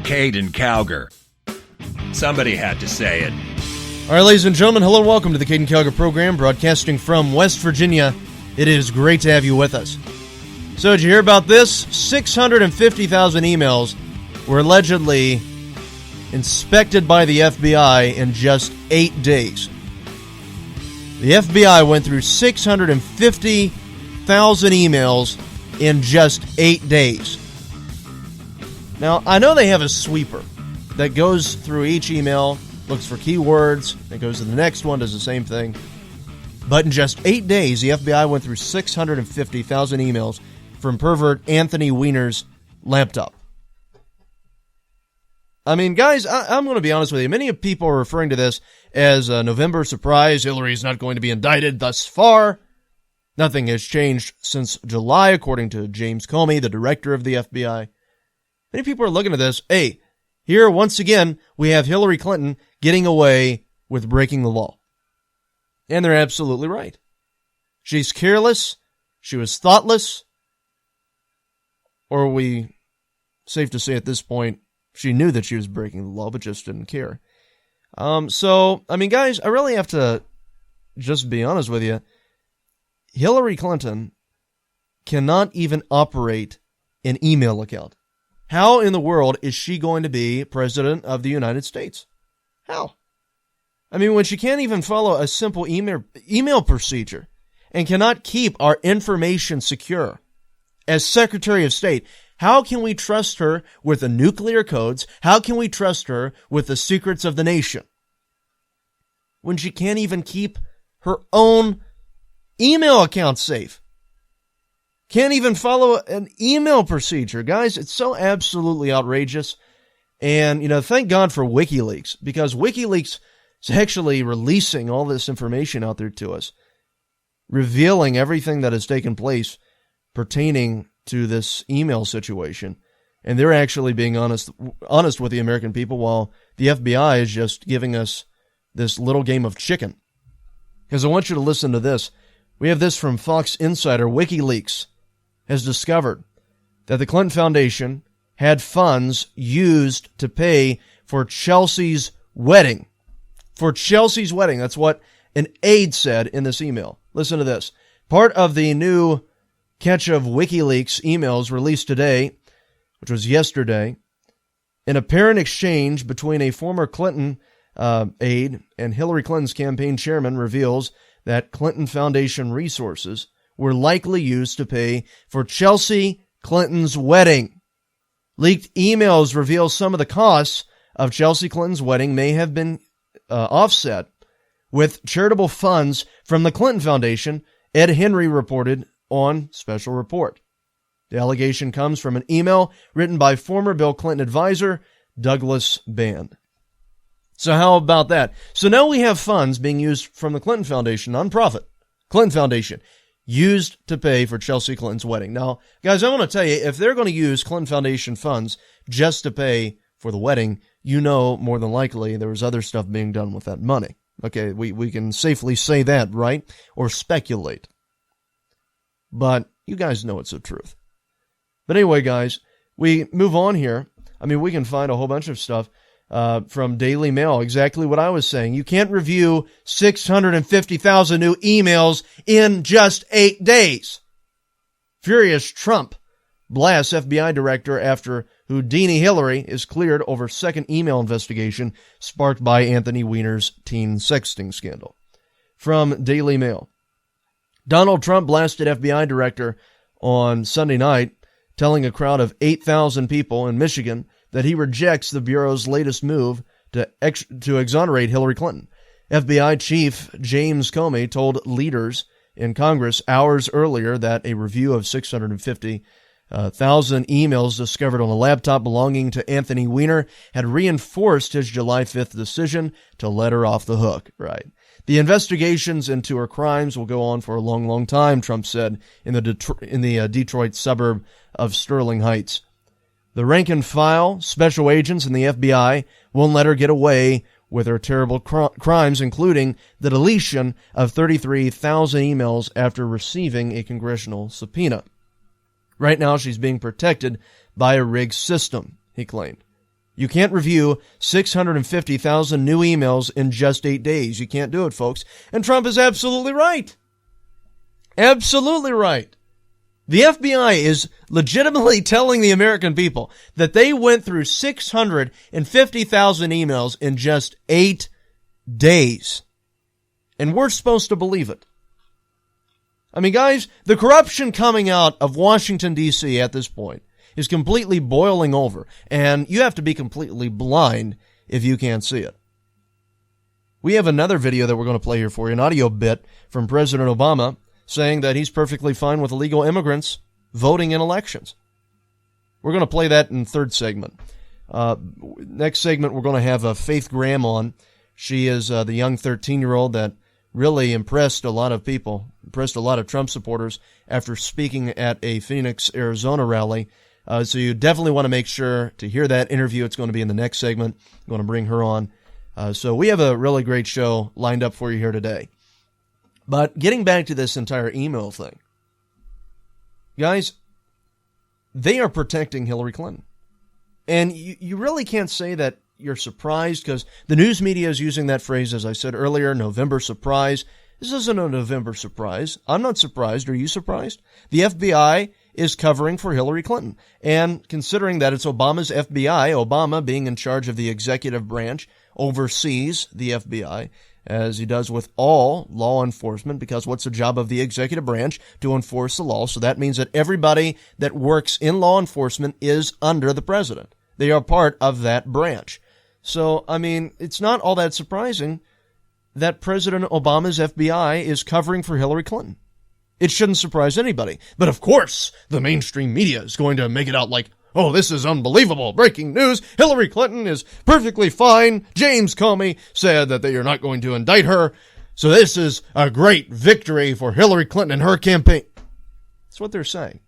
Caiden Cowger. Somebody had to say it. All right, ladies and gentlemen, hello and welcome to the Caiden Cowger program, broadcasting from West Virginia. It is great to have you with us. So, did you hear about this? 650,000 emails were allegedly inspected by the FBI in just 8 days. The FBI went through 650,000 emails in just 8 days. Now, I know they have a sweeper that goes through each email, looks for keywords, and goes to the next one, does the same thing. But in just 8 days, the FBI went through 650,000 emails from pervert Anthony Weiner's laptop. I mean, guys, I'm going to be honest with you. Many people are referring to this as a November surprise. Hillary's not going to be indicted thus far. Nothing has changed since July, according to James Comey, the director of the FBI. Many people are looking at this. Hey, here, once again, we have Hillary Clinton getting away with breaking the law. And they're absolutely right. She's careless. She was thoughtless. Or are we safe to say at this point, she knew that she was breaking the law, but just didn't care. So, I mean, guys, I really have to just be honest with you. Hillary Clinton cannot even operate an email account. How in the world is she going to be president of the United States? How? I mean, when she can't even follow a simple email procedure and cannot keep our information secure as Secretary of State, how can we trust her with the nuclear codes? How can we trust her with the secrets of the nation when she can't even keep her own email account safe? Can't even follow an email procedure. Guys, it's so absolutely outrageous. And, thank God for WikiLeaks, because WikiLeaks is actually releasing all this information out there to us, revealing everything that has taken place pertaining to this email situation. And they're actually being honest with the American people, while the FBI is just giving us this little game of chicken. Because I want you to listen to this. We have this from Fox Insider. WikiLeaks has discovered that the Clinton Foundation had funds used to pay for Chelsea's wedding. For Chelsea's wedding. That's what an aide said in this email. Listen to this. Part of the new catch of WikiLeaks emails released today, which was yesterday, an apparent exchange between a former Clinton aide and Hillary Clinton's campaign chairman reveals that Clinton Foundation resources were likely used to pay for Chelsea Clinton's wedding. Leaked emails reveal some of the costs of Chelsea Clinton's wedding may have been offset with charitable funds from the Clinton Foundation, Ed Henry reported on Special Report. The allegation comes from an email written by former Bill Clinton advisor Douglas Band. So how about that? So now we have funds being used from the Clinton Foundation, nonprofit, Clinton Foundation, used to pay for Chelsea Clinton's wedding. Now, guys, I want to tell you, if they're going to use Clinton Foundation funds just to pay for the wedding, more than likely there was other stuff being done with that money. Okay, we can safely say that, right? Or speculate. But you guys know it's the truth. But anyway, guys, we move on here. I mean, we can find a whole bunch of stuff from Daily Mail, exactly what I was saying. You can't review 650,000 new emails in just 8 days. Furious Trump blasts FBI director after Houdini Hillary is cleared over second email investigation sparked by Anthony Weiner's teen sexting scandal. From Daily Mail. Donald Trump blasted FBI director on Sunday night, telling a crowd of 8,000 people in Michigan that he rejects the Bureau's latest move to exonerate Hillary Clinton. FBI Chief James Comey told leaders in Congress hours earlier that a review of 650,000 emails discovered on a laptop belonging to Anthony Weiner had reinforced his July 5th decision to let her off the hook. Right. The investigations into her crimes will go on for a long, long time, Trump said in the Detroit suburb of Sterling Heights. The rank and file, special agents, and the FBI won't let her get away with her terrible crimes, including the deletion of 33,000 emails after receiving a congressional subpoena. Right now, she's being protected by a rigged system, he claimed. You can't review 650,000 new emails in just 8 days. You can't do it, folks. And Trump is absolutely right. Absolutely right. The FBI is legitimately telling the American people that they went through 650,000 emails in just 8 days. And we're supposed to believe it. I mean, guys, the corruption coming out of Washington, D.C. at this point is completely boiling over, and you have to be completely blind if you can't see it. We have another video that we're going to play here for you, an audio bit from President Obama saying that he's perfectly fine with illegal immigrants voting in elections. We're going to play that in third segment. Next segment, we're going to have Faith Graham on. She is the young 13-year-old that really impressed a lot of people, impressed a lot of Trump supporters after speaking at a Phoenix, Arizona rally. So you definitely want to make sure to hear that interview. It's going to be in the next segment. I'm going to bring her on. So we have a really great show lined up for you here today. But getting back to this entire email thing, guys, they are protecting Hillary Clinton. And you really can't say that you're surprised because the news media is using that phrase, as I said earlier, November surprise. This isn't a November surprise. I'm not surprised. Are you surprised? The FBI is covering for Hillary Clinton. And considering that it's Obama's FBI, Obama being in charge of the executive branch, oversees the FBI, as he does with all law enforcement, because what's the job of the executive branch? To enforce the law. So that means that everybody that works in law enforcement is under the president. They are part of that branch. So, I mean, it's not all that surprising that President Obama's FBI is covering for Hillary Clinton. It shouldn't surprise anybody. But of course, the mainstream media is going to make it out like, oh, this is unbelievable. Breaking news. Hillary Clinton is perfectly fine. James Comey said that they are not going to indict her. So this is a great victory for Hillary Clinton and her campaign. That's what they're saying.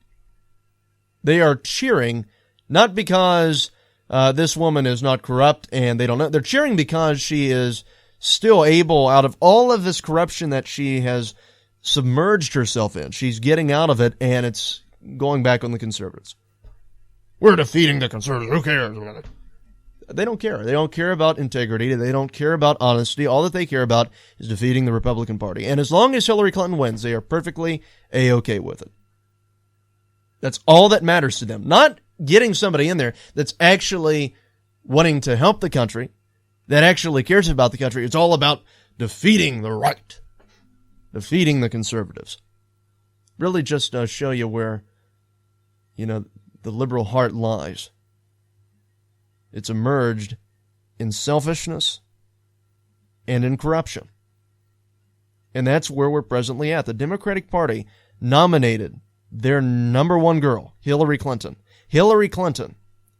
They are cheering, not because this woman is not corrupt and they don't know. They're cheering because she is still able, out of all of this corruption that she has submerged herself in, she's getting out of it, and it's going back on the conservatives. We're defeating the conservatives. Who cares? They don't care. They don't care about integrity. They don't care about honesty. All that they care about is defeating the Republican Party. And as long as Hillary Clinton wins, they are perfectly A-okay with it. That's all that matters to them. Not getting somebody in there that's actually wanting to help the country, that actually cares about the country. It's all about defeating the right, defeating the conservatives. Really just show you where, the liberal heart lies. It's emerged in selfishness and in corruption. And that's where we're presently at. The Democratic Party nominated their number one girl, Hillary Clinton. Hillary Clinton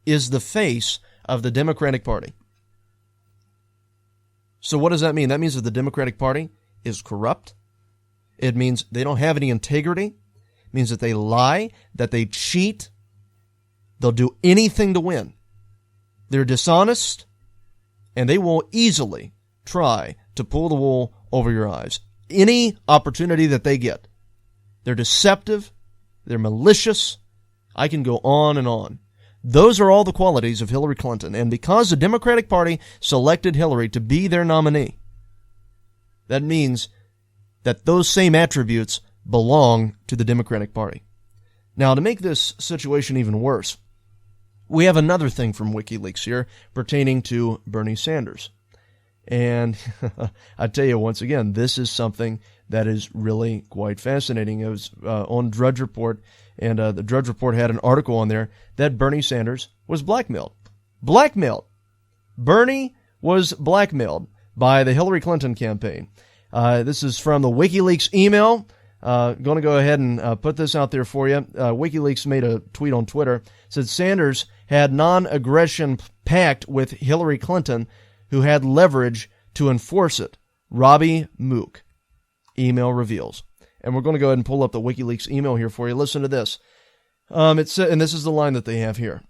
is the face of the Democratic Party. So what does that mean? That means that the Democratic Party is corrupt. It means they don't have any integrity. It means that they lie, that they cheat. They'll do anything to win. They're dishonest, and they will easily try to pull the wool over your eyes. Any opportunity that they get. They're deceptive. They're malicious. I can go on and on. Those are all the qualities of Hillary Clinton. And because the Democratic Party selected Hillary to be their nominee, that means that those same attributes belong to the Democratic Party. Now, to make this situation even worse, we have another thing from WikiLeaks here pertaining to Bernie Sanders. And I tell you, once again, this is something that is really quite fascinating. It was on Drudge Report, and the Drudge Report had an article on there that Bernie Sanders was blackmailed. Blackmailed. Bernie was blackmailed by the Hillary Clinton campaign. This is from the WikiLeaks email. Going to go ahead and put this out there for you. WikiLeaks made a tweet on Twitter. Said Sanders had non-aggression pact with Hillary Clinton, who had leverage to enforce it. Robbie Mook. Email reveals. And we're going to go ahead and pull up the WikiLeaks email here for you. Listen to this. And this is the line that they have here.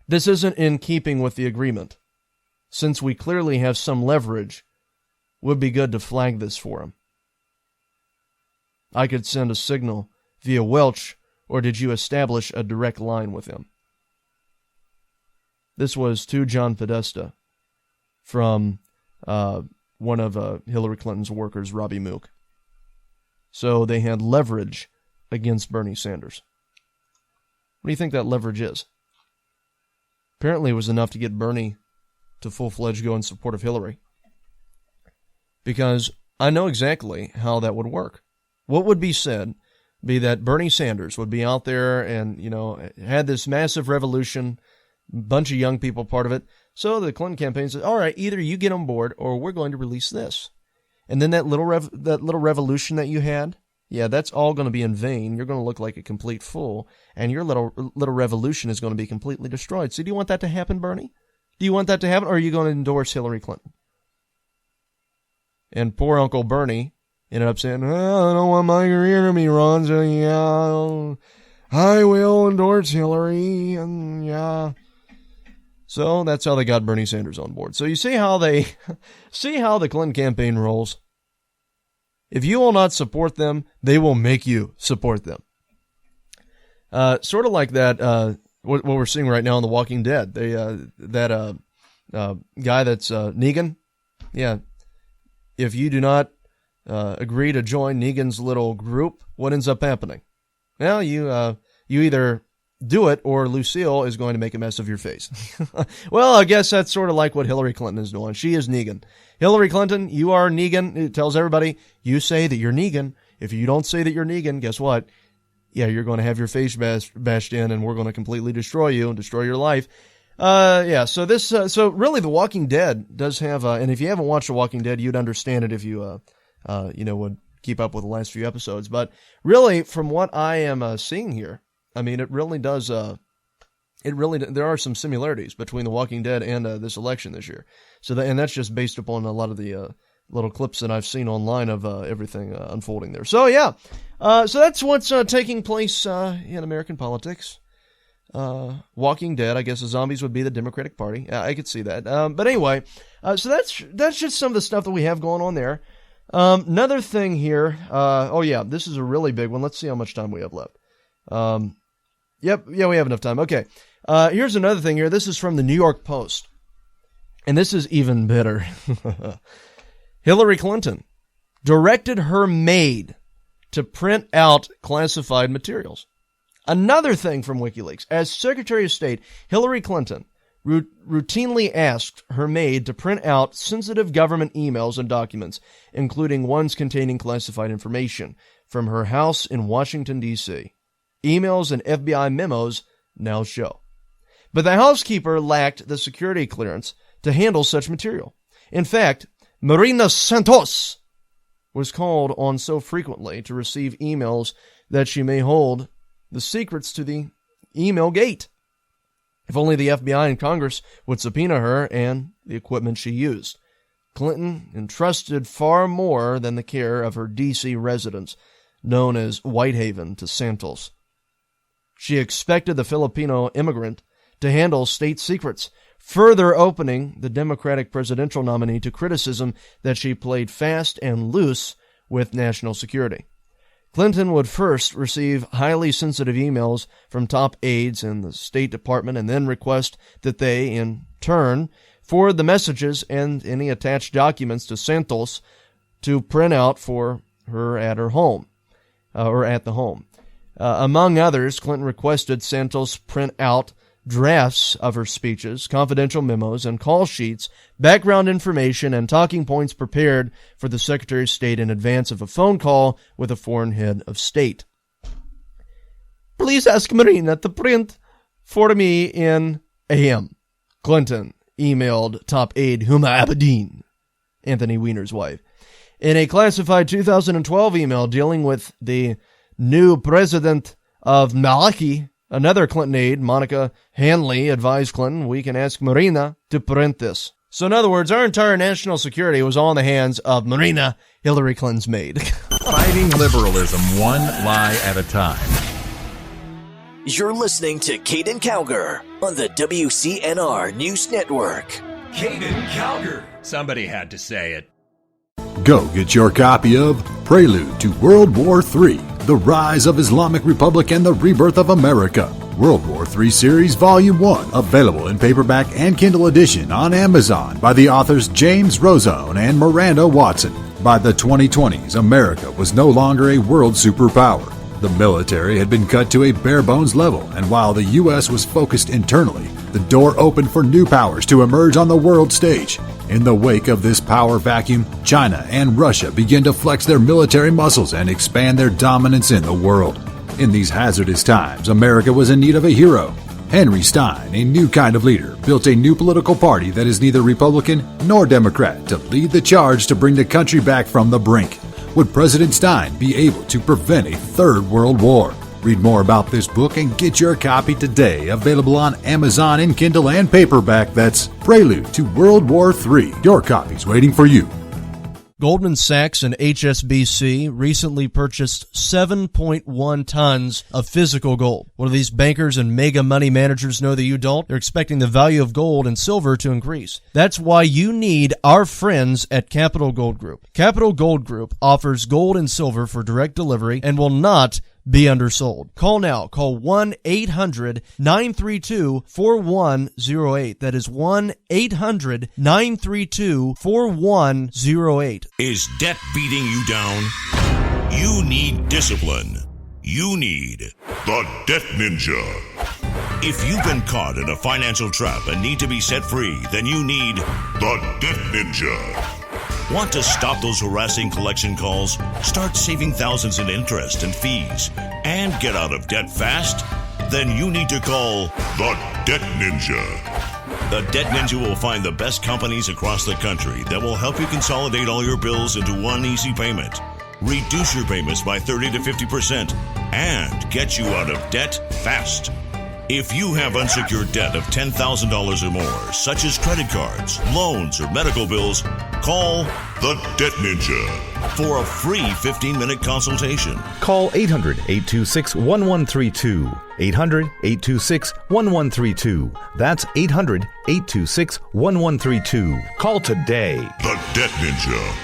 This isn't in keeping with the agreement. Since we clearly have some leverage, would be good to flag this for him. I could send a signal via Welch, or did you establish a direct line with him? This was to John Podesta from one of Hillary Clinton's workers, Robbie Mook. So they had leverage against Bernie Sanders. What do you think that leverage is? Apparently it was enough to get Bernie to full-fledged go in support of Hillary. Because I know exactly how that would work. What would be said be that Bernie Sanders would be out there and, had this massive revolution, bunch of young people part of it. So the Clinton campaign said, all right, either you get on board or we're going to release this. And then that little revolution that you had, that's all going to be in vain. You're going to look like a complete fool, and your little revolution is going to be completely destroyed. So do you want that to happen, Bernie? Do you want that to happen, or are you going to endorse Hillary Clinton? And poor Uncle Bernie ended up saying, I don't want my career to be run, so I will endorse Hillary, and So that's how they got Bernie Sanders on board. So you see how the Clinton campaign rolls. If you will not support them, they will make you support them. Sort of like that, what we're seeing right now in The Walking Dead. That guy that's Negan. Yeah. If you do not agree to join Negan's little group, what ends up happening? Well, you either do it, or Lucille is going to make a mess of your face. Well, I guess that's sort of like what Hillary Clinton is doing. She is Negan. Hillary Clinton, you are Negan. It tells everybody, you say that you're Negan. If you don't say that you're Negan, guess what? Yeah, you're going to have your face bashed in, and we're going to completely destroy you and destroy your life. So really The Walking Dead does have, and if you haven't watched The Walking Dead, you'd understand it if you, would keep up with the last few episodes. But really, from what I am seeing here, I mean, it really does, there are some similarities between The Walking Dead and this election this year. And that's just based upon a lot of the little clips that I've seen online of everything unfolding there. So, so that's what's taking place in American politics. Walking Dead, I guess the zombies would be the Democratic Party. I could see that. But anyway, so that's just some of the stuff that we have going on there. Another thing here, this is a really big one. Let's see how much time we have left. We have enough time. Okay. Here's another thing here. This is from the New York Post. And this is even better. Hillary Clinton directed her maid to print out classified materials. Another thing from WikiLeaks. As Secretary of State, Hillary Clinton routinely asked her maid to print out sensitive government emails and documents, including ones containing classified information, from her house in Washington, D.C. Emails and FBI memos now show. But the housekeeper lacked the security clearance to handle such material. In fact, Marina Santos was called on so frequently to receive emails that she may hold the secrets to the email gate. If only the FBI and Congress would subpoena her and the equipment she used. Clinton entrusted far more than the care of her D.C. residence, known as Whitehaven, to Santos. She expected the Filipino immigrant to handle state secrets, further opening the Democratic presidential nominee to criticism that she played fast and loose with national security. Clinton would first receive highly sensitive emails from top aides in the State Department and then request that they, in turn, forward the messages and any attached documents to Santos to print out for her at her home, or at the home. Among others, Clinton requested Santos print out drafts of her speeches, confidential memos, and call sheets, background information, and talking points prepared for the Secretary of State in advance of a phone call with a foreign head of state. Please ask Marina to print for me in AM. Clinton emailed top aide Huma Abedin, Anthony Weiner's wife. In a classified 2012 email dealing with the new president of Malaki, another Clinton aide, Monica Hanley, advised Clinton, we can ask Marina to print this. So in other words, our entire national security was all in the hands of Marina, Hillary Clinton's maid. Fighting liberalism one lie at a time. You're listening to Caiden Cowger on the WCNR News Network. Caiden Cowger. Somebody had to say it. Go get your copy of Prelude to World War III, The Rise of Islamic Republic and the Rebirth of America World War III Series Volume 1, available in paperback and Kindle edition on Amazon by the authors James Rozone and Miranda Watson. By the 2020s, America was no longer a world superpower. The military had been cut to a bare-bones level, and while the U.S. was focused internally, the door opened for new powers to emerge on the world stage. In the wake of this power vacuum, China and Russia began to flex their military muscles and expand their dominance in the world. In these hazardous times, America was in need of a hero. Henry Stein, a new kind of leader, built a new political party that is neither Republican nor Democrat to lead the charge to bring the country back from the brink. Would President Stein be able to prevent a third world war? Read more about this book and get your copy today. Available on Amazon in Kindle and paperback. That's Prelude to World War III. Your copy's waiting for you. Goldman Sachs and HSBC recently purchased 7.1 tons of physical gold. What do these bankers and mega money managers know that you don't? They're expecting the value of gold and silver to increase. That's why you need our friends at Capital Gold Group. Capital Gold Group offers gold and silver for direct delivery and will not be undersold. Call now. Call 1-800-932-4108. That is 1-800-932-4108. Is debt beating you down? You need discipline. You need the Debt Ninja. If you've been caught in a financial trap and need to be set free, then you need the Debt Ninja. Want to stop those harassing collection calls, start saving thousands in interest and fees, and get out of debt fast? Then you need to call the Debt Ninja. The Debt Ninja will find the best companies across the country that will help you consolidate all your bills into one easy payment, reduce your payments by 30 to 50%, and get you out of debt fast. If you have unsecured debt of $10,000 or more, such as credit cards, loans, or medical bills, call the Debt Ninja for a free 15-minute consultation. Call 800-826-1132. 800-826-1132. That's 800-826-1132. Call today. The Debt Ninja.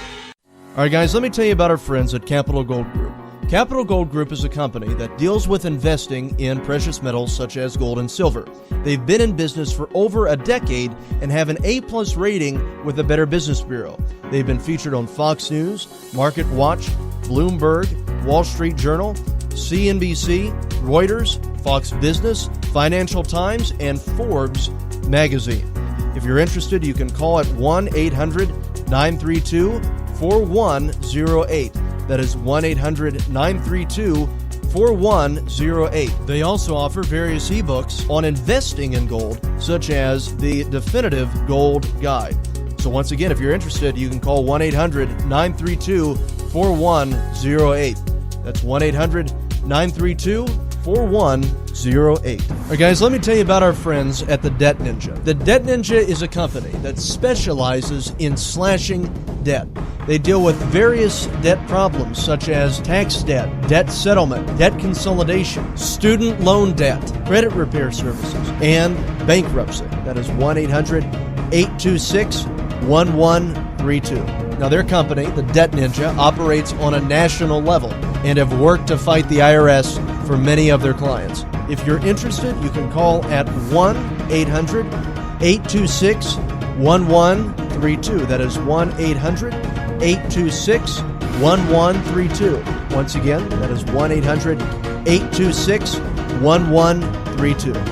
All right, guys, let me tell you about our friends at Capital Gold Group. Capital Gold Group is a company that deals with investing in precious metals such as gold and silver. They've been in business for over a decade and have an A+ rating with the Better Business Bureau. They've been featured on Fox News, Market Watch, Bloomberg, Wall Street Journal, CNBC, Reuters, Fox Business, Financial Times, and Forbes magazine. If you're interested, you can call at 1-800-932-4108. That is 1-800-932-4108. They also offer various ebooks on investing in gold, such as the Definitive Gold Guide. So once again, if you're interested, you can call 1-800-932-4108. That's 1-800-932-4108. All right, guys, let me tell you about our friends at the Debt Ninja. The Debt Ninja is a company that specializes in slashing debt. They deal with various debt problems such as tax debt, debt settlement, debt consolidation, student loan debt, credit repair services, and bankruptcy. That is 1-800-826-1132. Now, their company, the Debt Ninja, operates on a national level and have worked to fight the IRS for many of their clients. If you're interested, you can call at 1-800-826-1132. That is 1-800-826-1132. Once again, that is 1-800-826-1132.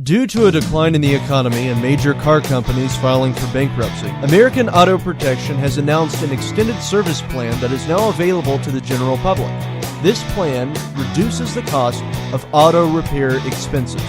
Due to a decline in the economy and major car companies filing for bankruptcy, American Auto Protection has announced an extended service plan that is now available to the general public. This plan reduces the cost of auto repair expenses.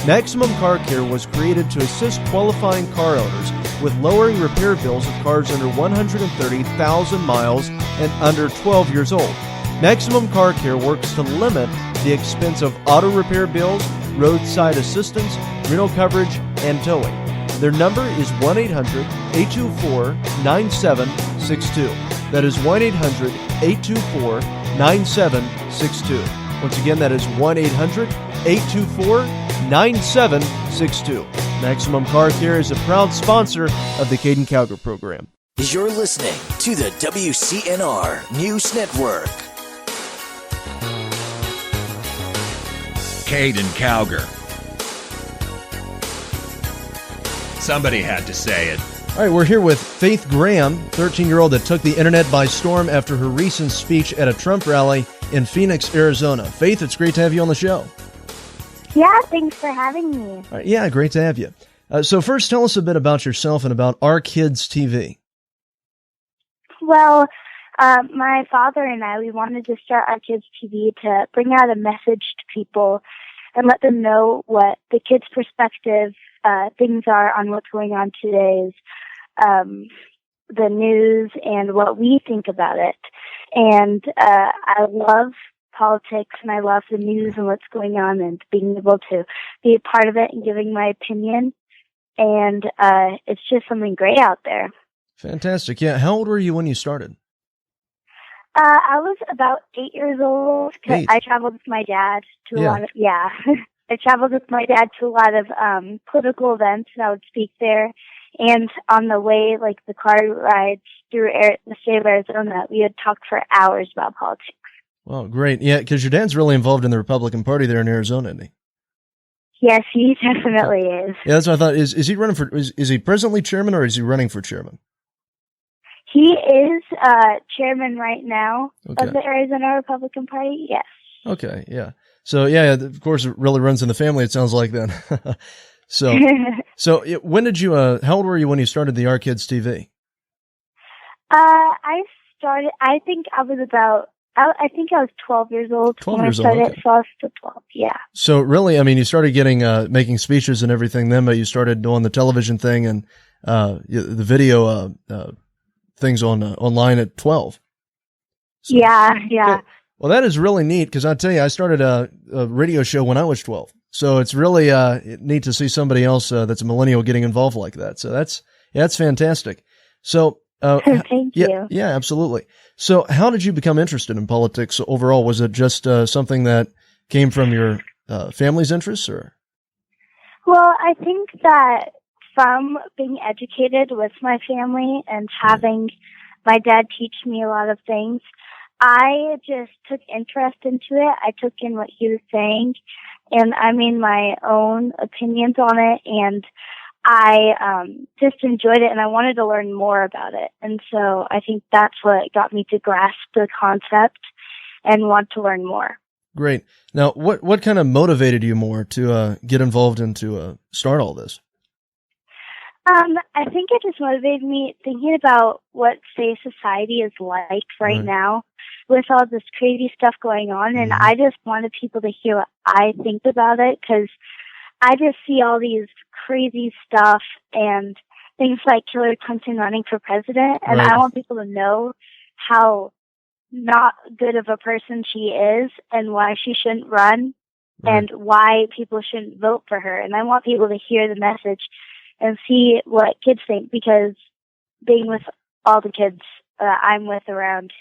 Maximum Car Care was created to assist qualifying car owners with lowering repair bills of cars under 130,000 miles and under 12 years old. Maximum Car Care works to limit the expense of auto repair bills, roadside assistance, rental coverage, and towing. Their number is 1-800-824-9762. That is 1-800-824-9762. Once again, that is 1-800-824-9762. Maximum Car Care is a proud sponsor of the Caiden Cowger program. You're listening to the WCNR News Network. Caiden Cowger. Somebody had to say it. All right, we're here with Faith Graham, 13-year-old that took the internet by storm after her recent speech at a Trump rally in Phoenix, Arizona. Faith, it's great to have you on the show. Yeah, thanks for having me. All right, yeah, great to have you. So first, tell us a bit about yourself and about Our Kids TV. Well, my father and I, we wanted to start Our Kids TV to bring out a message to people and let them know what the kids' perspective things are on what's going on today's the news and what we think about it. And I love politics and I love the news and what's going on and being able to be a part of it and giving my opinion. And it's just something great out there. Fantastic. Yeah. How old were you when you started? I was about 8 years old. 8. I traveled with my dad to a lot of, I traveled with my dad to a lot of political events, and I would speak there. And on the way, like the car rides through the state of Arizona, we would talk for hours about politics. Well, great. Yeah, because your dad's really involved in the Republican Party there in Arizona, isn't he? Yes, he definitely is. Yeah, that's what I thought. Is he running for? Is he presently chairman or is he running for chairman? He is chairman right now Okay. of the Arizona Republican Party. Yes. Okay. Yeah. So yeah, of course, it really runs in the family. It sounds like then. So when did you? How old were you when you started the Our Kids TV? I started. I think I was about. I think I was 12 years old 12 when years I started. old, okay. So I was still 12. Yeah. So really, I mean, you started getting making speeches and everything then, but you started doing the television thing and the video things on online at 12. So, Yeah. good. Well, that is really neat because I tell you, I started a radio show when I was 12. So it's really neat to see somebody else that's a millennial getting involved like that. So that's fantastic. So Thank you. Yeah, absolutely. So how did you become interested in politics overall? Was it just something that came from your family's interests, or? Well, I think that from being educated with my family and having my dad teach me a lot of things, I just took interest into it. I took in what he was saying, and I made my own opinions on it, and I just enjoyed it, and I wanted to learn more about it. And so I think that's what got me to grasp the concept and want to learn more. Great. Now, what kind of motivated you more to get involved and to start all this? I think it just motivated me thinking about what, say, society is like right now with all this crazy stuff going on. And I just wanted people to hear what I think about it, because I just see all these crazy stuff and things like Hillary Clinton running for president. And I want people to know how not good of a person she is and why she shouldn't run and why people shouldn't vote for her. And I want people to hear the message and see what kids think, because being with all the kids I'm with around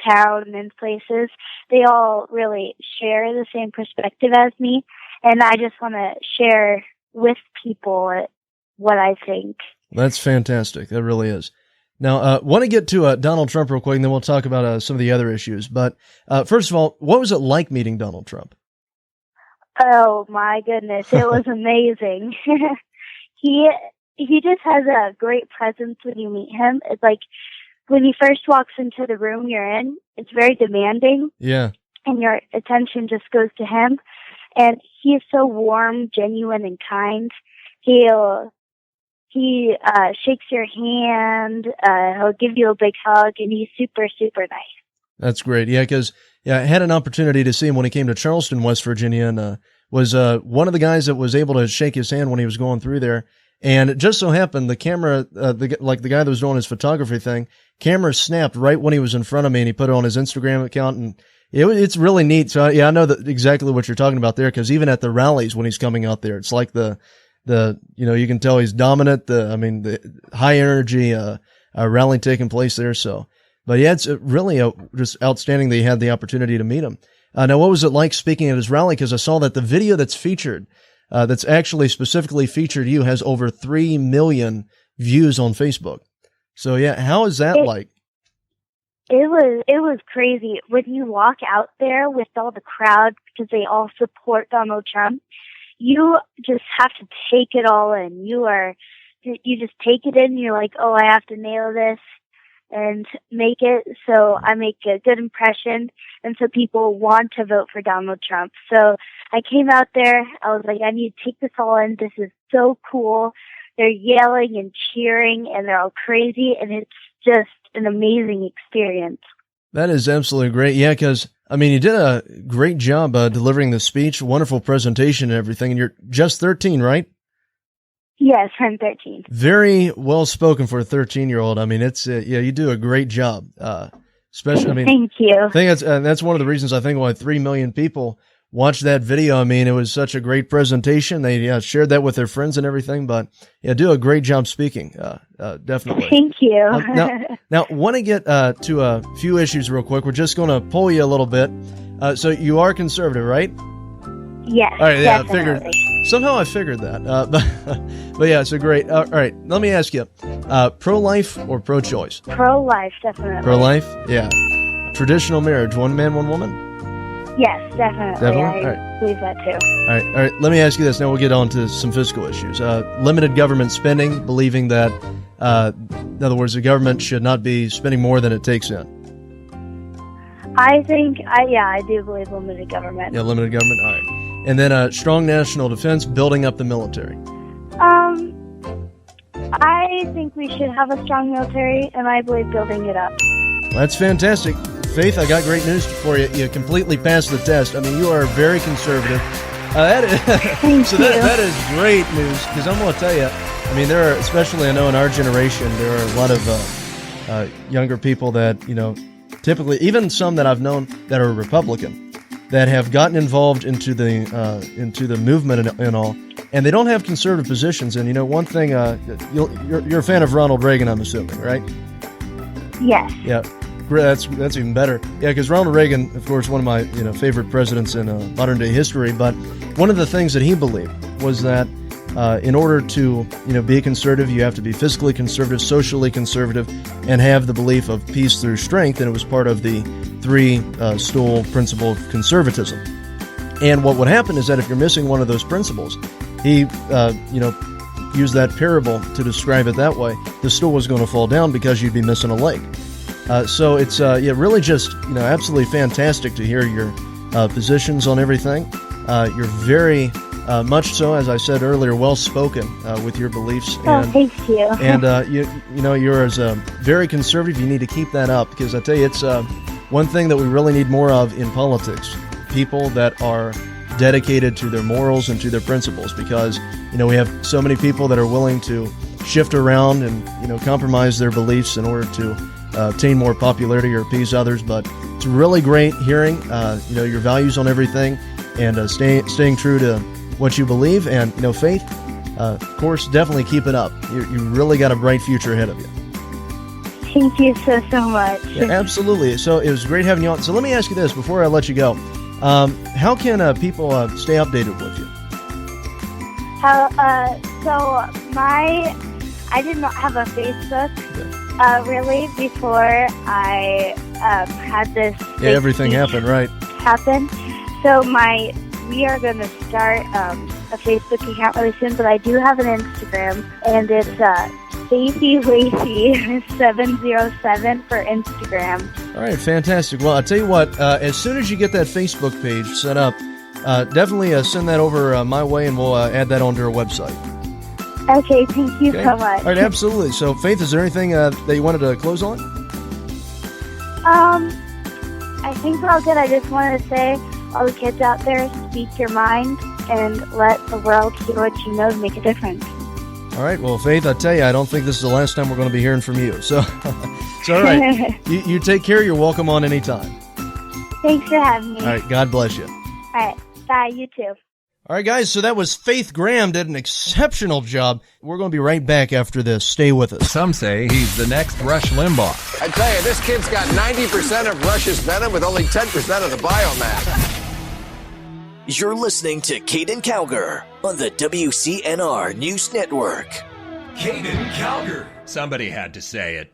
town and places, they all really share the same perspective as me. And I just want to share with people what I think. That's fantastic. That really is. Now, want to get to Donald Trump real quick, and then we'll talk about some of the other issues. But first of all, what was it like meeting Donald Trump? Oh, my goodness. It was amazing. He just has a great presence when you meet him. It's like when he first walks into the room you're in, it's very demanding. Yeah. And your attention just goes to him. And he is so warm, genuine, and kind. He shakes your hand. He'll give you a big hug, and he's super, super nice. That's great. Yeah, because I had an opportunity to see him when he came to Charleston, West Virginia, and was one of the guys that was able to shake his hand when he was going through there. And it just so happened the camera, the guy that was doing his photography thing, camera snapped right when he was in front of me, and he put it on his Instagram account, and it's really neat. So yeah, I know that exactly what you're talking about there, because even at the rallies when he's coming out there, it's like the you can tell he's dominant. The high energy rally taking place there. So, but yeah, it's really just outstanding that you had the opportunity to meet him. Now, what was it like speaking at his rally? Because I saw that the video that's featured, that's actually specifically featured you, has over 3 million views on Facebook. So yeah, how is that like? It was crazy when you walk out there with all the crowd because they all support Donald Trump. You just have to take it all in. You just take it in. And you're like, oh, I have to nail this and make it so I make a good impression, and so people want to vote for Donald Trump. So I came out there. I was like, I need to take this all in. This is so cool. They're yelling and cheering, and they're all crazy, and it's just an amazing experience. That is absolutely great. Yeah, because, I mean, you did a great job delivering the speech, wonderful presentation and everything, and you're just 13, right? Yes, I'm 13. Very well spoken for a 13-year-old. I mean, it's, yeah, you do a great job. Especially, I mean, thank you. I think that's one of the reasons I think why 3 million people watched that video. I mean, it was such a great presentation. They shared that with their friends and everything, but yeah, do a great job speaking. Definitely. Thank you. Now, want to get to a few issues real quick. We're just going to poll you a little bit. So you are conservative, right? Yes. All right. Yeah, definitely. I figured that. But yeah, so great. All right. Let me ask you, pro-life or pro-choice? Pro-life, definitely. Pro-life? Yeah. Traditional marriage, one man, one woman? Yes, definitely. Definitely? I believe that too. All right. Let me ask you this. Now we'll get on to some fiscal issues. Limited government spending, believing that, in other words, the government should not be spending more than it takes in. I do believe limited government. Yeah, limited government. All right. And then strong national defense, building up the military. I think we should have a strong military, and I believe building it up. That's fantastic. Faith, I got great news for you. You completely passed the test. I mean, you are very conservative. That is great news, because I'm going to tell you, I mean, there are, especially I know in our generation, there are a lot of younger people that, typically, even some that I've known that are Republican, that have gotten involved into the movement and all, and they don't have conservative positions. And one thing, you're a fan of Ronald Reagan, I'm assuming, right? Yes. Yeah, that's even better. Yeah, because Ronald Reagan, of course, one of my favorite presidents in modern day history. But one of the things that he believed was that in order to be a conservative, you have to be fiscally conservative, socially conservative, and have the belief of peace through strength. And it was part of the three-stool principle of conservatism. And what would happen is that if you're missing one of those principles, he used that parable to describe it that way. The stool was going to fall down because you'd be missing a leg. So it's really just absolutely fantastic to hear your positions on everything. You're very much so, as I said earlier, well spoken with your beliefs. Thank you. And you're as very conservative. You need to keep that up, because I tell you, it's one thing that we really need more of in politics: people that are dedicated to their morals and to their principles. Because we have so many people that are willing to shift around and compromise their beliefs in order to obtain more popularity or appease others. But it's really great hearing your values on everything, and staying true to what you believe. And Faith, of course, definitely keep it up. You really got a bright future ahead of you. Thank you so much. Yeah, absolutely. So it was great having you on. So let me ask you this before I let you go. How can people stay updated with you? I did not have a Facebook really before I had this. Yeah, everything happened, right? So we are going to start a Facebook account really soon, but I do have an Instagram, and it's StaceyLacey707 for Instagram. All right, fantastic. Well, I'll tell you what, as soon as you get that Facebook page set up, definitely send that over my way, and we'll add that onto our website. Okay, thank you so much. All right, absolutely. So, Faith, is there anything that you wanted to close on? I think we're all good. I just wanted to say, all the kids out there, speak your mind and let the world hear what you know to make a difference. All right. Well, Faith, I tell you, I don't think this is the last time we're going to be hearing from you. So, it's all right. You take care. You're welcome on anytime. Thanks for having me. All right. God bless you. All right. Bye. You too. All right, guys. So that was Faith Graham. Did an exceptional job. We're going to be right back after this. Stay with us. Some say he's the next Rush Limbaugh. I tell you, this kid's got 90% of Rush's venom with only 10% of the biomass. You're listening to Caiden Cowger on the WCNR News Network. Caiden Cowger. Somebody had to say it.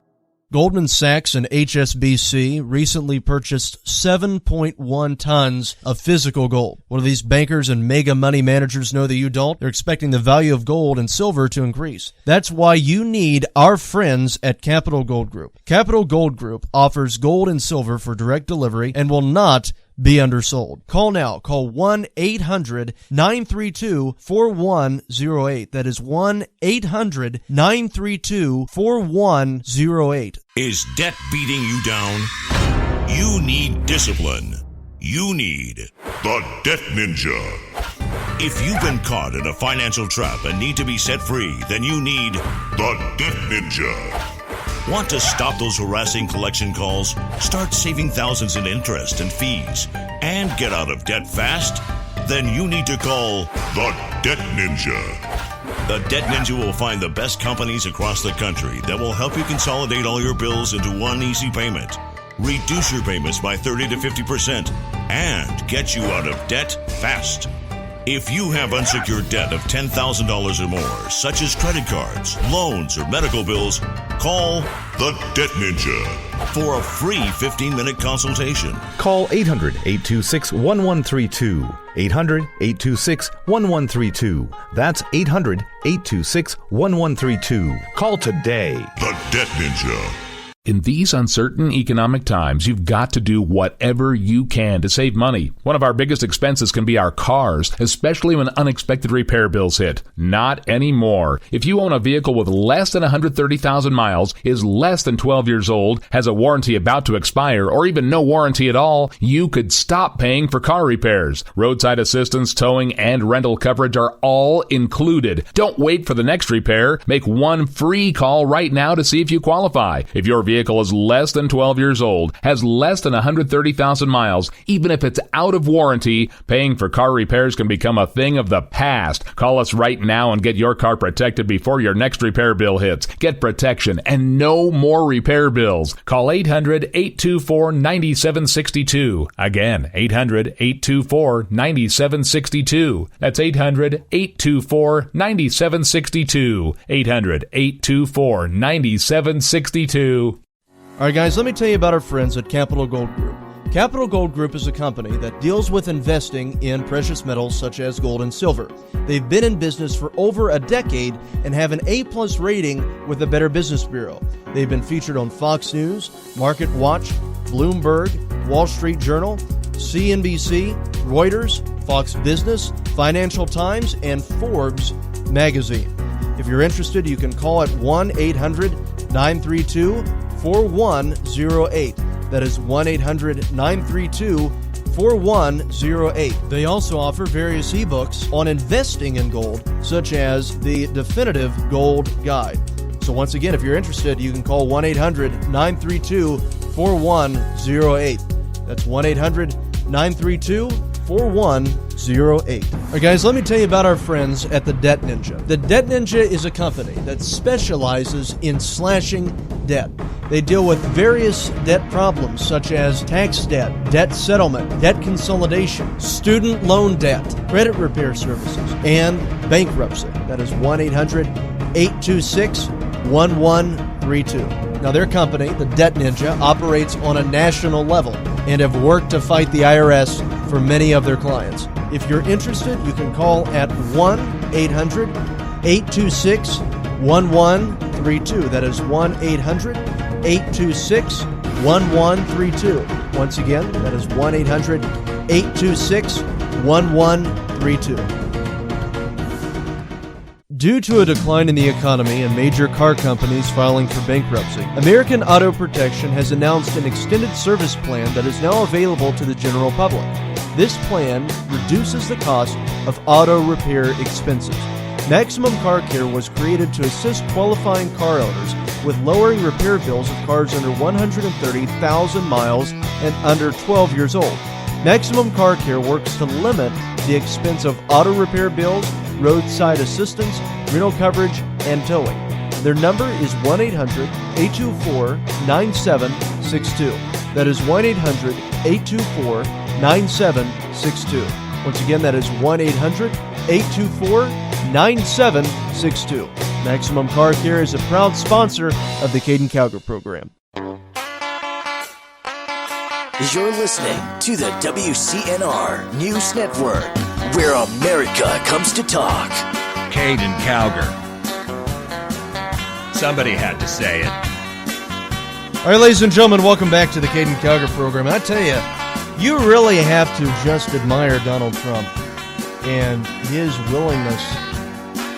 Goldman Sachs and HSBC recently purchased 7.1 tons of physical gold. What do these bankers and mega money managers know that you don't? They're expecting the value of gold and silver to increase. That's why you need our friends at Capital Gold Group. Capital Gold Group offers gold and silver for direct delivery and will not be undersold. Call now. Call 1-800-932-4108. That is 1-800-932-4108. Is debt beating you down? You need discipline. You need the Debt Ninja. If you've been caught in a financial trap and need to be set free, then you need the Debt Ninja. Want to stop those harassing collection calls, start saving thousands in interest and fees, and get out of debt fast? Then you need to call the Debt Ninja. The Debt Ninja will find the best companies across the country that will help you consolidate all your bills into one easy payment, reduce your payments by 30 to 50%, and get you out of debt fast. If you have unsecured debt of $10,000 or more, such as credit cards, loans, or medical bills, call the Debt Ninja for a free 15-minute consultation. Call 800-826-1132. 800-826-1132. That's 800-826-1132. Call today. The Debt Ninja. In these uncertain economic times, you've got to do whatever you can to save money. One of our biggest expenses can be our cars, especially when unexpected repair bills hit. Not anymore. If you own a vehicle with less than 130,000 miles, is less than 12 years old, has a warranty about to expire, or even no warranty at all, you could stop paying for car repairs. Roadside assistance, towing, and rental coverage are all included. Don't wait for the next repair. Make one free call right now to see if you qualify. If your vehicle is less than 12 years old, has less than 130,000 miles, even if it's out of warranty, paying for car repairs can become a thing of the past. Call us right now and get your car protected before your next repair bill hits. Get protection and no more repair bills. Call 800-824-9762. Again, 800-824-9762. That's 800-824-9762. 800-824-9762. All right, guys, let me tell you about our friends at Capital Gold Group. Capital Gold Group is a company that deals with investing in precious metals such as gold and silver. They've been in business for over a decade and have an A-plus rating with the Better Business Bureau. They've been featured on Fox News, Market Watch, Bloomberg, Wall Street Journal, CNBC, Reuters, Fox Business, Financial Times, and Forbes magazine. If you're interested, you can call at 1-800-932-4108. That is 1-800-932-4108. They also offer various ebooks on investing in gold, such as the Definitive Gold Guide. So once again, if you're interested, you can call 1-800-932-4108. That's 1-800-932-4108. 4108. All right, guys, let me tell you about our friends at the Debt Ninja. The Debt Ninja is a company that specializes in slashing debt. They deal with various debt problems such as tax debt, debt settlement, debt consolidation, student loan debt, credit repair services, and bankruptcy. That is 1-800-826-1132. Now, their company, the Debt Ninja, operates on a national level and have worked to fight the IRS for many of their clients. If you're interested, you can call at 1-800-826-1132. That is 1-800-826-1132. Once again, that is 1-800-826-1132. Due to a decline in the economy and major car companies filing for bankruptcy, American Auto Protection has announced an extended service plan that is now available to the general public. This plan reduces the cost of auto repair expenses. Maximum Car Care was created to assist qualifying car owners with lowering repair bills of cars under 130,000 miles and under 12 years old. Maximum Car Care works to limit the expense of auto repair bills, roadside assistance, rental coverage, and towing. Their number is 1-800-824-9762. That is 1-800-824-9762. Once again, that is 1-800-824-9762. Maximum Car Care is a proud sponsor of the Caiden Cowger program. You're listening to the WCNR News Network, where America comes to talk. Caiden Cowger. Somebody had to say it. All right, ladies and gentlemen, welcome back to the Caiden Cowger program. I tell you, you really have to just admire Donald Trump and his willingness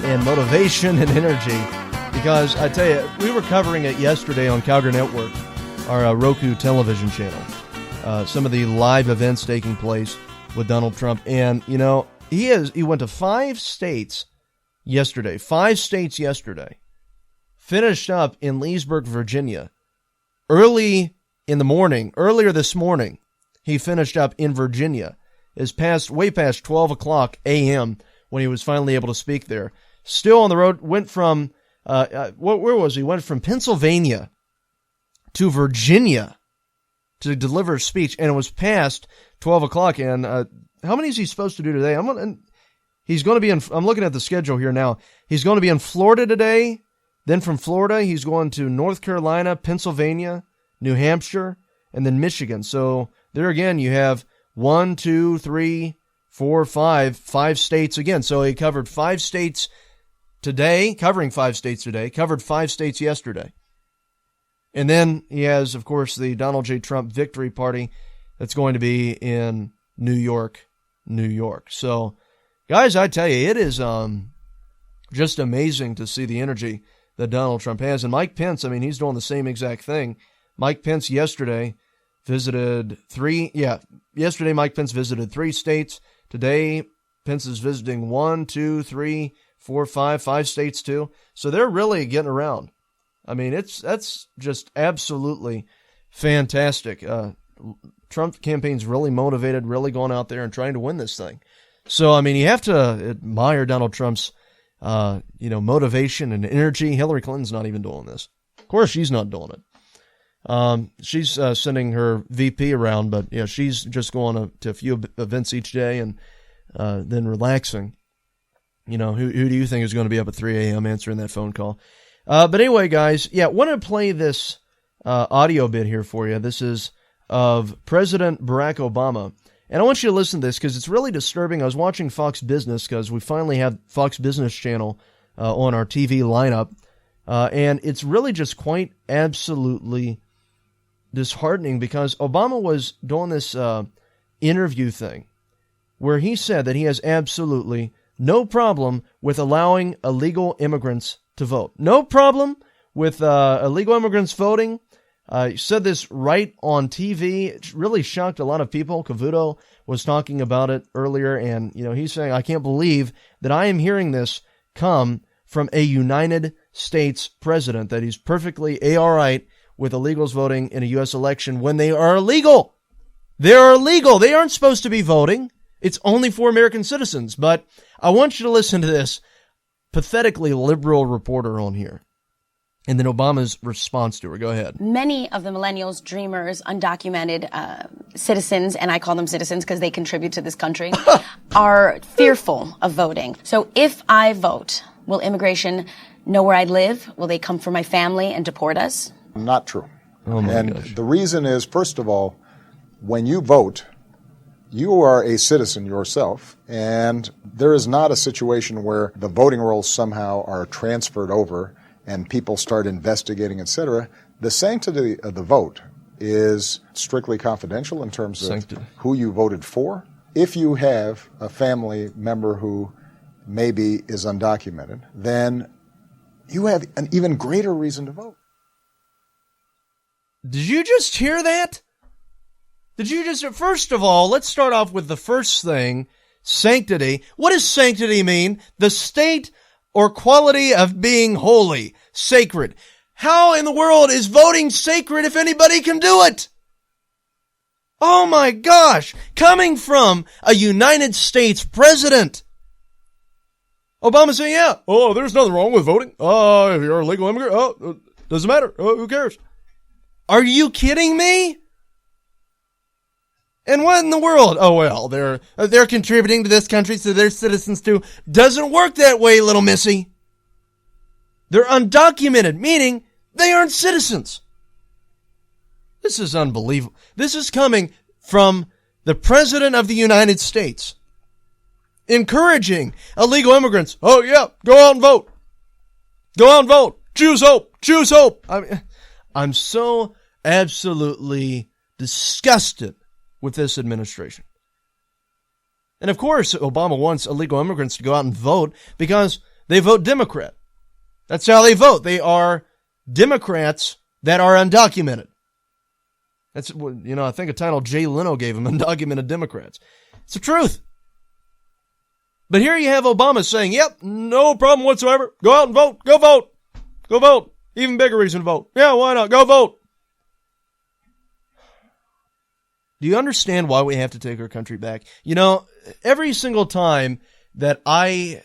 and motivation and energy, because I tell you, we were covering it yesterday on Cowger Network, our Roku television channel. Some of the live events taking place with Donald Trump. And, you know, he went to 5 states yesterday. 5 states yesterday. Finished up in Leesburg, Virginia. Earlier this morning, he finished up in Virginia. It's way past 12 o'clock a.m. when he was finally able to speak there. Still on the road, went from, where was he? Went from Pennsylvania to Virginia to deliver a speech, and it was past 12 o'clock. And how many is he supposed to do today? He's going to be I'm looking at the schedule here now. He's going to be in Florida today. Then from Florida, he's going to North Carolina, Pennsylvania, New Hampshire, and then Michigan. So there again, you have 5 states again. So he covered 5 states today, covered 5 states yesterday. And then he has, of course, the Donald J. Trump victory party that's going to be in New York, New York. So, guys, I tell you, it is just amazing to see the energy that Donald Trump has. And Mike Pence, I mean, he's doing the same exact thing. Mike Pence yesterday visited 3 states. Today, Pence is visiting 5 states too. So they're really getting around. I mean, that's just absolutely fantastic. Trump campaign's really motivated, really going out there and trying to win this thing. So, I mean, you have to admire Donald Trump's, motivation and energy. Hillary Clinton's not even doing this. Of course, she's not doing it. She's sending her VP around, but yeah, she's just going to a few events each day and then relaxing. You know, who do you think is going to be up at 3 a.m. answering that phone call? But anyway, guys, I want to play this audio bit here for you. This is of President Barack Obama. And I want you to listen to this because it's really disturbing. I was watching Fox Business because we finally have Fox Business Channel on our TV lineup. And it's really just quite absolutely disheartening because Obama was doing this interview thing where he said that he has absolutely no problem with allowing illegal immigrants to vote. No problem with illegal immigrants voting. He said this right on TV. It really shocked a lot of people. Cavuto was talking about it earlier, and he's saying, I can't believe that I am hearing this come from a United States president, that he's perfectly all right with illegals voting in a U.S. election when they are illegal. They're illegal. They aren't supposed to be voting. It's only for American citizens. But I want you to listen to this pathetically liberal reporter on here. And then Obama's response to her. Go ahead. Many of the millennials, dreamers, undocumented citizens, and I call them citizens because they contribute to this country, are fearful of voting. So if I vote, will immigration know where I live? Will they come for my family and deport us? Not true. Oh my and gosh. The reason is, first of all, when you vote, you are a citizen yourself, and there is not a situation where the voting rolls somehow are transferred over and people start investigating, etc. The sanctity of the vote is strictly confidential in terms of who you voted for. If you have a family member who maybe is undocumented, then you have an even greater reason to vote. Did you just hear that? First of all, let's start off with the first thing, sanctity. What does sanctity mean? The state or quality of being holy, sacred. How in the world is voting sacred if anybody can do it? Oh my gosh, coming from a United States president. Obama saying, there's nothing wrong with voting. If you're a legal immigrant, doesn't matter. Who cares? Are you kidding me? And what in the world? Oh, well, they're contributing to this country, so their citizens too. Doesn't work that way, little missy. They're undocumented, meaning they aren't citizens. This is unbelievable. This is coming from the President of the United States, encouraging illegal immigrants. Oh, yeah, go out and vote. Go out and vote. Choose hope. Choose hope. I'm so absolutely disgusted with this administration. And of course, Obama wants illegal immigrants to go out and vote because they vote Democrat. That's how they vote. They are Democrats that are undocumented. That's, I think a title Jay Leno gave them, Undocumented Democrats. It's the truth. But here you have Obama saying, yep, no problem whatsoever. Go out and vote. Go vote. Go vote. Even bigger reason to vote. Yeah, why not? Go vote. Do you understand why we have to take our country back? Every single time that I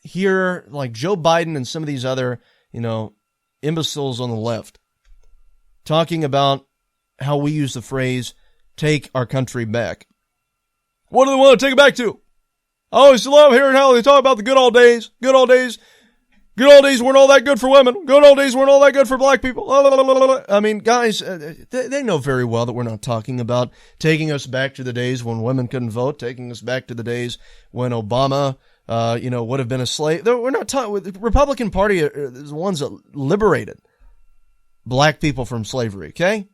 hear like Joe Biden and some of these other, imbeciles on the left talking about how we use the phrase, take our country back. What do they want to take it back to? I always love hearing how they talk about the good old days. Good old days. Good old days weren't all that good for women. Good old days weren't all that good for black people. I mean, guys, they know very well that we're not talking about taking us back to the days when women couldn't vote, taking us back to the days when Obama, would have been a slave. We're not talking. The Republican Party are the ones that liberated black people from slavery, okay?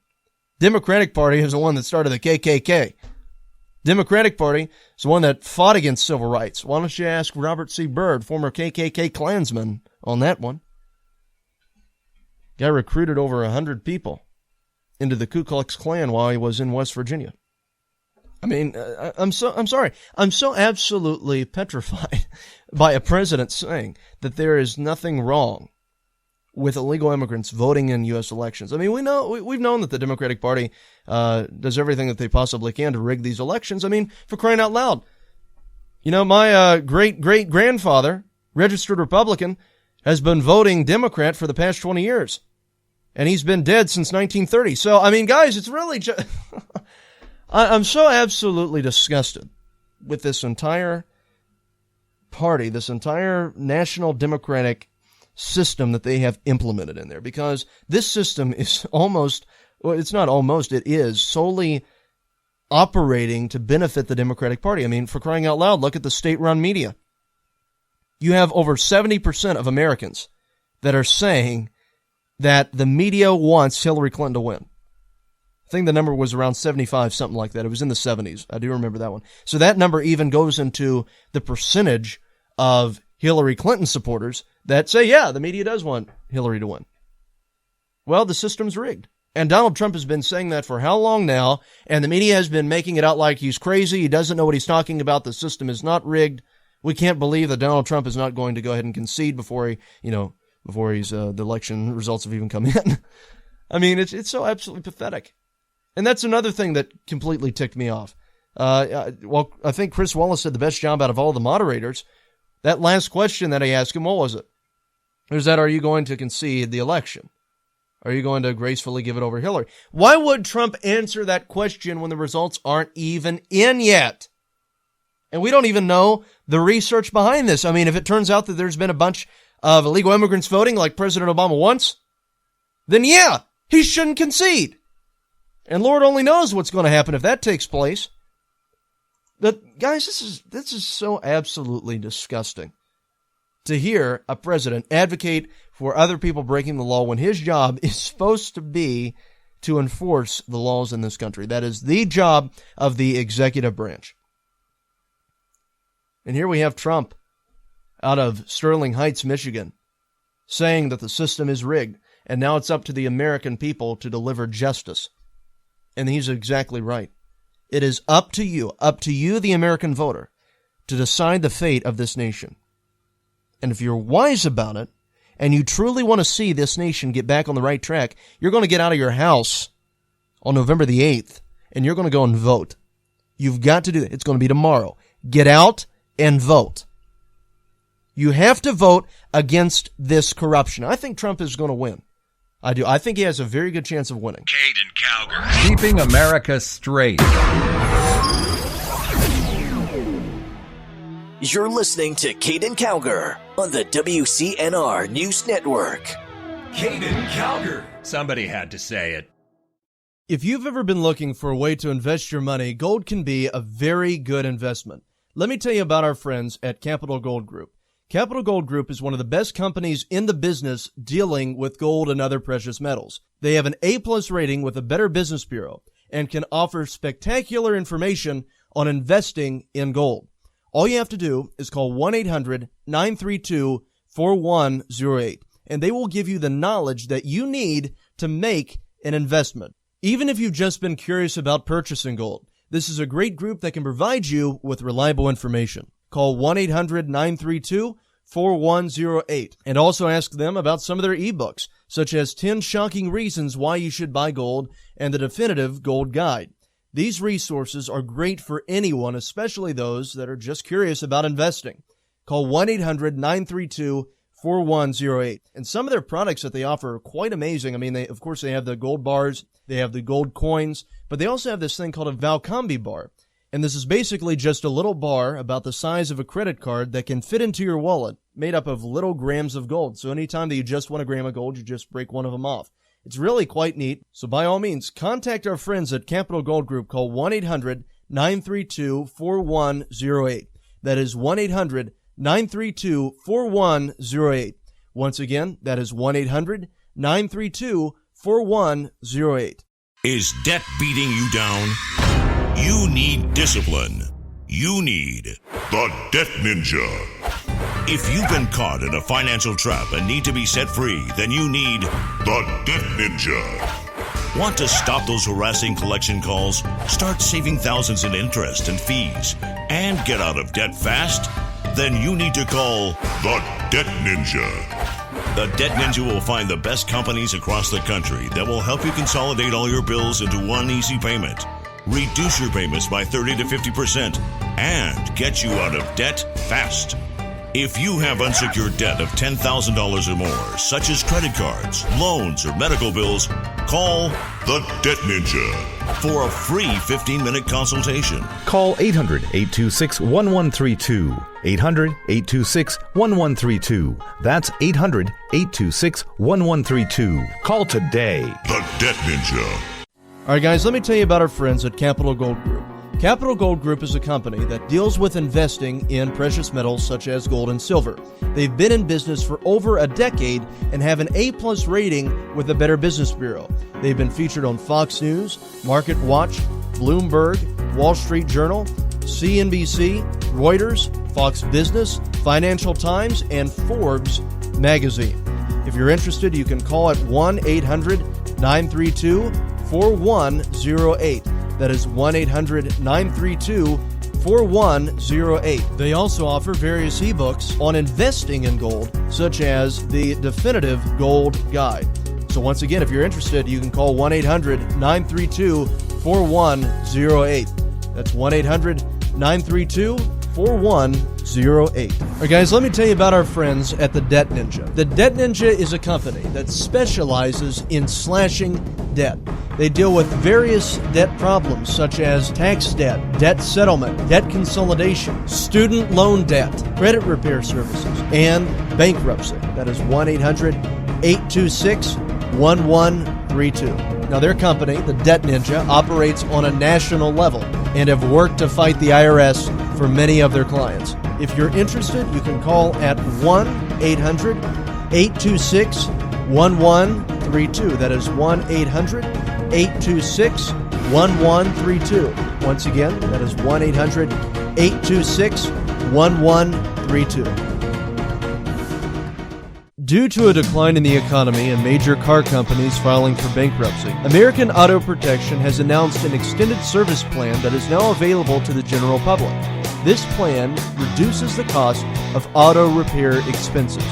Democratic Party is the one that started the KKK. Democratic Party is the one that fought against civil rights. Why don't you ask Robert C. Byrd, former KKK Klansman, on that one? Guy recruited over 100 people into the Ku Klux Klan while he was in West Virginia. I mean, I'm sorry. I'm so absolutely petrified by a president saying that there is nothing wrong with illegal immigrants voting in U.S. elections. I mean, we've known that the Democratic Party does everything that they possibly can to rig these elections. I mean, for crying out loud. My great-great-grandfather, registered Republican, has been voting Democrat for the past 20 years. And he's been dead since 1930. So, I mean, guys, it's really just... I'm so absolutely disgusted with this entire party, this entire National Democratic system that they have implemented in there, because this system is it is solely operating to benefit the Democratic Party. I mean, for crying out loud, look at the state-run media. You have over 70% of Americans that are saying that the media wants Hillary Clinton to win. I think the number was around 75, something like that. It was in the 70s. I do remember that one. So that number even goes into the percentage of Hillary Clinton supporters that say, yeah, the media does want Hillary to win. Well, the system's rigged. And Donald Trump has been saying that for how long now? And the media has been making it out like he's crazy. He doesn't know what he's talking about. The system is not rigged. We can't believe that Donald Trump is not going to go ahead and concede before the election results have even come in. I mean, it's so absolutely pathetic. And that's another thing that completely ticked me off. I think Chris Wallace did the best job out of all the moderators. That last question that I asked him, what was it? It was that, are you going to concede the election? Are you going to gracefully give it over Hillary? Why would Trump answer that question when the results aren't even in yet? And we don't even know the research behind this. I mean, if it turns out that there's been a bunch of illegal immigrants voting like President Obama wants, then yeah, he shouldn't concede. And Lord only knows what's going to happen if that takes place. But guys, this is so absolutely disgusting to hear a president advocate for other people breaking the law when his job is supposed to be to enforce the laws in this country. That is the job of the executive branch. And here we have Trump out of Sterling Heights, Michigan, saying that the system is rigged, and now it's up to the American people to deliver justice. And he's exactly right. It is up to you, the American voter, to decide the fate of this nation. And if you're wise about it, and you truly want to see this nation get back on the right track, you're going to get out of your house on November the 8th, and you're going to go and vote. You've got to do that. It's going to be tomorrow. Get out and vote. You have to vote against this corruption. I think Trump is going to win. I do. I think he has a very good chance of winning. Caiden Cowger. Keeping America straight. You're listening to Caiden Cowger on the WCNR News Network. Caiden Cowger. Somebody had to say it. If you've ever been looking for a way to invest your money, gold can be a very good investment. Let me tell you about our friends at Capital Gold Group. Capital Gold Group is one of the best companies in the business dealing with gold and other precious metals. They have an A-plus rating with the Better Business Bureau and can offer spectacular information on investing in gold. All you have to do is call 1-800-932-4108, and they will give you the knowledge that you need to make an investment. Even if you've just been curious about purchasing gold, this is a great group that can provide you with reliable information. Call 1-800-932-4108 and also ask them about some of their ebooks, such as 10 Shocking Reasons Why You Should Buy Gold and the Definitive Gold Guide. These resources are great for anyone, especially those that are just curious about investing. Call 1-800-932-4108. And some of their products that they offer are quite amazing. I mean, they have the gold bars, they have the gold coins, but they also have this thing called a Valcambi bar. And this is basically just a little bar about the size of a credit card that can fit into your wallet, made up of little grams of gold. So anytime that you just want a gram of gold, you just break one of them off. It's really quite neat. So by all means, contact our friends at Capital Gold Group. Call 1-800-932-4108. That is 1-800-932-4108. Once again, that is 1-800-932-4108. Is debt beating you down? You need discipline. You need the Debt Ninja. If you've been caught in a financial trap and need to be set free, then you need the Debt Ninja. Want to stop those harassing collection calls, start saving thousands in interest and fees, and get out of debt fast? Then you need to call the Debt Ninja. The Debt Ninja will find the best companies across the country that will help you consolidate all your bills into one easy payment, reduce your payments by 30 to 50%, and get you out of debt fast. If you have unsecured debt of $10,000 or more, such as credit cards, loans, or medical bills, call the Debt Ninja for a free 15-minute consultation. Call 800-826-1132. 800-826-1132. That's 800-826-1132. Call today. The Debt Ninja. All right, guys, let me tell you about our friends at Capital Gold Group. Capital Gold Group is a company that deals with investing in precious metals such as gold and silver. They've been in business for over a decade and have an A-plus rating with the Better Business Bureau. They've been featured on Fox News, Market Watch, Bloomberg, Wall Street Journal, CNBC, Reuters, Fox Business, Financial Times, and Forbes magazine. If you're interested, you can call at 1-800-932-4108. That is 1-800-932-4108. They also offer various ebooks on investing in gold, such as the Definitive Gold Guide. So once again, if you're interested, you can call 1-800-932-4108. That's 1-800-932-4108. All right, guys, let me tell you about our friends at the Debt Ninja. The Debt Ninja is a company that specializes in slashing debt. They deal with various debt problems such as tax debt, debt settlement, debt consolidation, student loan debt, credit repair services, and bankruptcy. That is 1-800-826-1132. Now, their company, the Debt Ninja, operates on a national level and have worked to fight the IRS for many of their clients. If you're interested, you can call at 1-800-826-1132. That is 1-800-826-1132. Once again, that is 1-800-826-1132. Due to a decline in the economy and major car companies filing for bankruptcy, American Auto Protection has announced an extended service plan that is now available to the general public. This plan reduces the cost of auto repair expenses.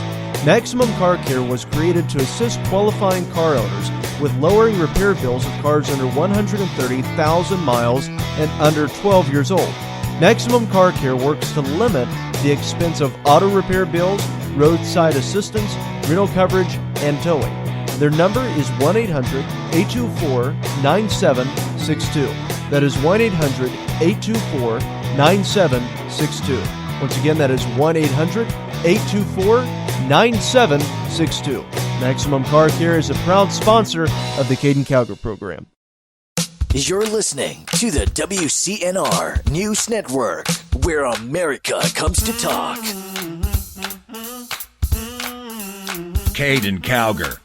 Maximum Car Care was created to assist qualifying car owners with lowering repair bills of cars under 130,000 miles and under 12 years old. Maximum Car Care works to limit the expense of auto repair bills, roadside assistance, rental coverage, and towing. Their number is 1-800-824-9762. That is 1-800-824-9762. Once again, that is 1-800-824-9762. Maximum Car Care is a proud sponsor of the Caiden Cowger program. You're listening to the WCNR News Network, where America comes to talk. Caiden Cowger.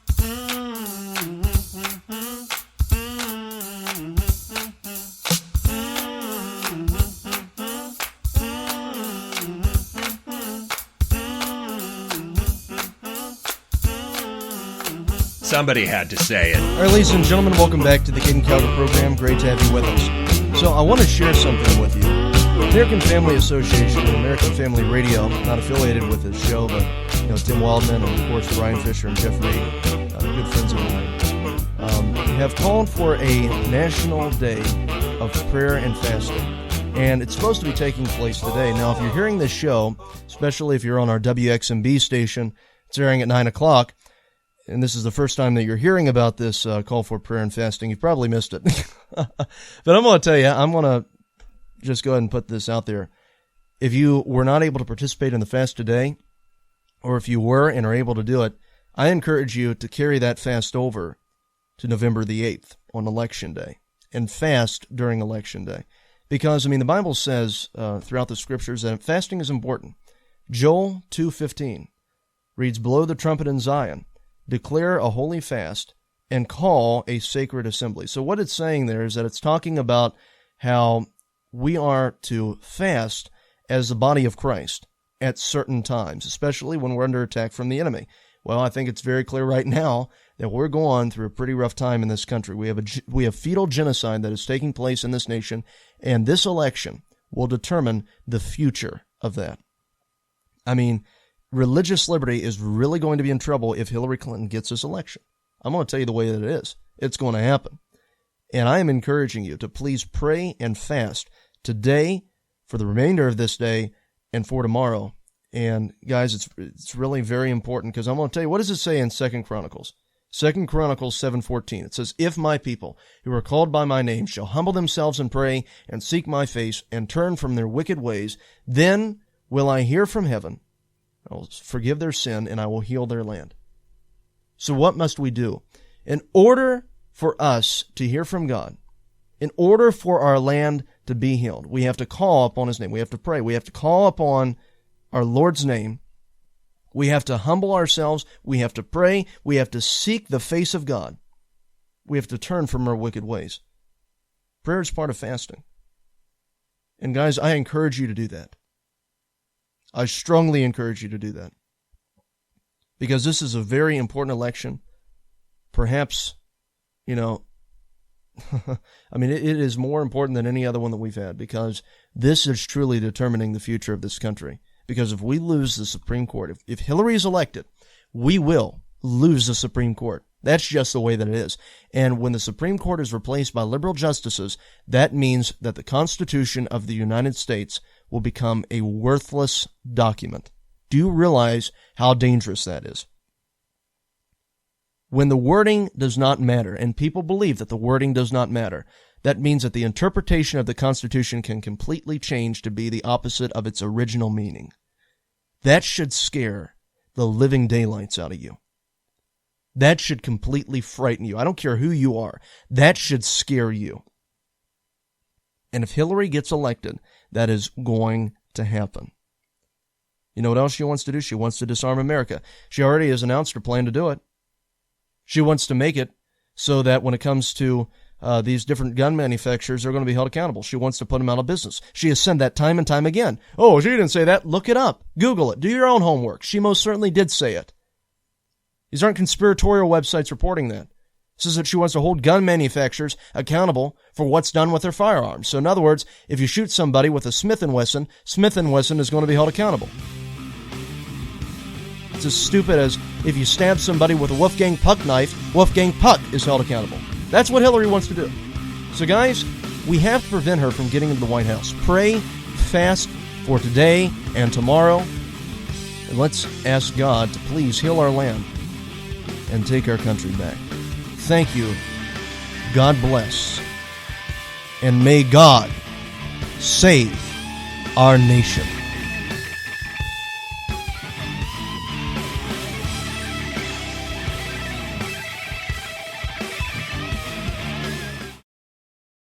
Somebody had to say it. All right, ladies and gentlemen, welcome back to the Caiden Cowger program. Great to have you with us. So I want to share something with you. American Family Association and American Family Radio, not affiliated with this show, but Tim Wildman and, of course, Brian Fisher and Jeff Reed, good friends of mine, have called for a national day of prayer and fasting. And it's supposed to be taking place today. Now, if you're hearing this show, especially if you're on our WXMB station, it's airing at 9 o'clock, and this is the first time that you're hearing about this call for prayer and fasting, you've probably missed it. But I'm going to tell you, I'm going to just go ahead and put this out there. If you were not able to participate in the fast today, or if you were and are able to do it, I encourage you to carry that fast over to November the 8th on Election Day and fast during Election Day. Because, the Bible says throughout the Scriptures that fasting is important. Joel 2:15 reads, "Blow the trumpet in Zion, declare a holy fast, and call a sacred assembly." So what it's saying there is that it's talking about how we are to fast as the body of Christ at certain times, especially when we're under attack from the enemy. Well, I think it's very clear right now that we're going through a pretty rough time in this country. We have fetal genocide that is taking place in this nation, and this election will determine the future of that. Religious liberty is really going to be in trouble if Hillary Clinton gets this election. I'm going to tell you the way that it is. It's going to happen. And I am encouraging you to please pray and fast today, for the remainder of this day, and for tomorrow. And guys, it's really very important, because I'm going to tell you, what does it say in 2 Chronicles? 2 Chronicles 7:14. It says, "If my people, who are called by my name, shall humble themselves and pray and seek my face and turn from their wicked ways, then will I hear from heaven, I will forgive their sin, and I will heal their land." So what must we do? In order for us to hear from God, in order for our land to be healed, we have to call upon His name. We have to pray. We have to call upon our Lord's name. We have to humble ourselves. We have to pray. We have to seek the face of God. We have to turn from our wicked ways. Prayer is part of fasting. And guys, I encourage you to do that. I strongly encourage you to do that, because this is a very important election. Perhaps, it is more important than any other one that we've had, because this is truly determining the future of this country. Because if we lose the Supreme Court, if Hillary is elected, we will lose the Supreme Court. That's just the way that it is. And when the Supreme Court is replaced by liberal justices, that means that the Constitution of the United States will become a worthless document. Do you realize how dangerous that is? When the wording does not matter, and people believe that the wording does not matter, that means that the interpretation of the Constitution can completely change to be the opposite of its original meaning. That should scare the living daylights out of you. That should completely frighten you. I don't care who you are. That should scare you. And if Hillary gets elected, that is going to happen. You know what else she wants to do? She wants to disarm America. She already has announced her plan to do it. She wants to make it so that when it comes to these different gun manufacturers, they're going to be held accountable. She wants to put them out of business. She has said that time and time again. Oh, she didn't say that. Look it up. Google it. Do your own homework. She most certainly did say it. These aren't conspiratorial websites reporting that. This is that she wants to hold gun manufacturers accountable for what's done with their firearms. So in other words, if you shoot somebody with a Smith & Wesson, Smith & Wesson is going to be held accountable. It's as stupid as if you stab somebody with a Wolfgang Puck knife, Wolfgang Puck is held accountable. That's what Hillary wants to do. So guys, we have to prevent her from getting into the White House. Pray, fast for today and tomorrow, and let's ask God to please heal our land and take our country back. Thank you. God bless. And may God save our nation.